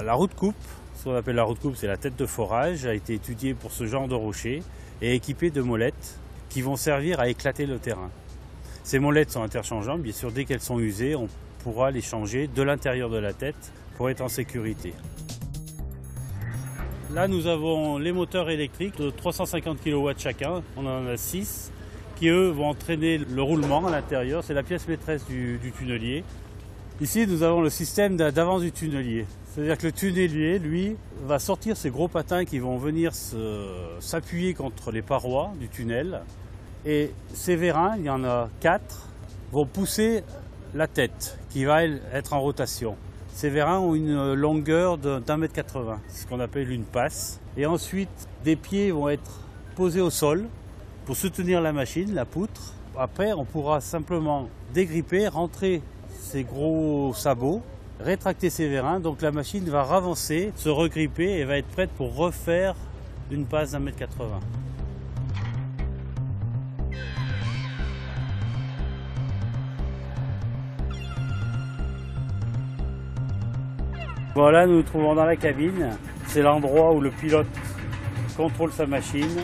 La roue de coupe, ce qu'on appelle la roue de coupe, c'est la tête de forage, a été étudiée pour ce genre de rocher et équipée de molettes qui vont servir à éclater le terrain. Ces molettes sont interchangeables, bien sûr dès qu'elles sont usées, on pourra les changer de l'intérieur de la tête pour être en sécurité. Là nous avons les moteurs électriques de 350 kW chacun, on en a 6 qui eux vont entraîner le roulement à l'intérieur, c'est la pièce maîtresse du tunnelier. Ici nous avons le système d'avance du tunnelier, c'est-à-dire que le tunnelier lui va sortir ces gros patins qui vont venir s'appuyer contre les parois du tunnel et ces vérins, il y en a 4, vont pousser la tête qui va être en rotation. Ces vérins ont une longueur d'1,80 m, c'est ce qu'on appelle une passe. Et ensuite, des pieds vont être posés au sol pour soutenir la machine, la poutre. Après, on pourra simplement dégripper, rentrer ces gros sabots, rétracter ces vérins. Donc la machine va ravancer, se regripper et va être prête pour refaire une passe d'1,80 m. Voilà, nous nous trouvons dans la cabine. C'est l'endroit où le pilote contrôle sa machine.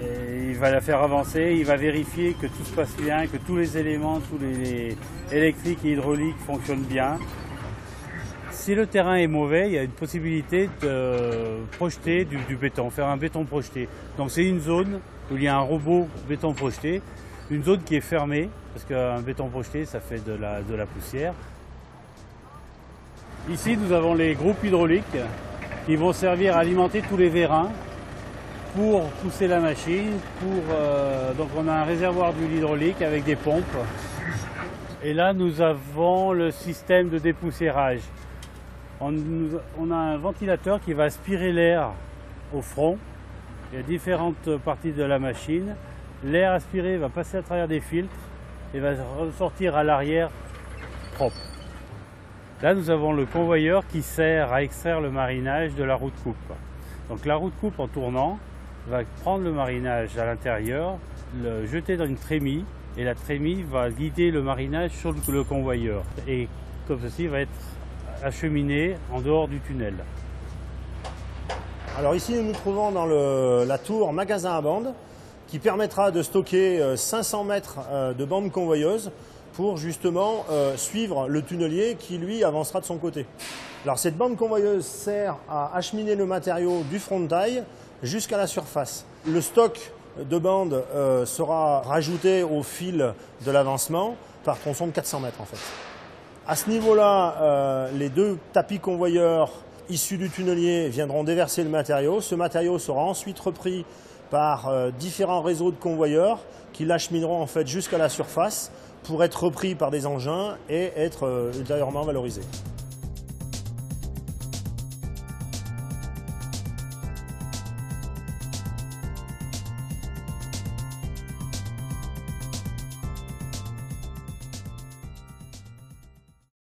Et il va la faire avancer, il va vérifier que tout se passe bien, que tous les éléments, tous les électriques et hydrauliques fonctionnent bien. Si le terrain est mauvais, il y a une possibilité de projeter du béton, faire un béton projeté. Donc c'est une zone où il y a un robot béton projeté, une zone qui est fermée, parce qu'un béton projeté, ça fait de la poussière. Ici, nous avons les groupes hydrauliques qui vont servir à alimenter tous les vérins pour pousser la machine. Donc on a un réservoir d'huile hydraulique avec des pompes. Et là, nous avons le système de dépoussiérage. On a un ventilateur qui va aspirer l'air au front. Il y a différentes parties de la machine. L'air aspiré va passer à travers des filtres et va ressortir à l'arrière propre. Là, nous avons le convoyeur qui sert à extraire le marinage de la roue de coupe. Donc la roue de coupe, en tournant, va prendre le marinage à l'intérieur, le jeter dans une trémie, et la trémie va guider le marinage sur le convoyeur. Et comme ceci va être acheminé en dehors du tunnel. Alors ici, nous nous trouvons dans la tour magasin à bandes, qui permettra de stocker 500 mètres de bandes convoyeuses, pour justement suivre le tunnelier qui lui avancera de son côté. Alors cette bande convoyeuse sert à acheminer le matériau du frontail jusqu'à la surface. Le stock de bandes sera rajouté au fil de l'avancement par tronçon de 400 mètres en fait. À ce niveau-là, les deux tapis convoyeurs issus du tunnelier viendront déverser le matériau. Ce matériau sera ensuite repris par différents réseaux de convoyeurs qui l'achemineront en fait jusqu'à la surface pour être repris par des engins et être ultérieurement valorisé.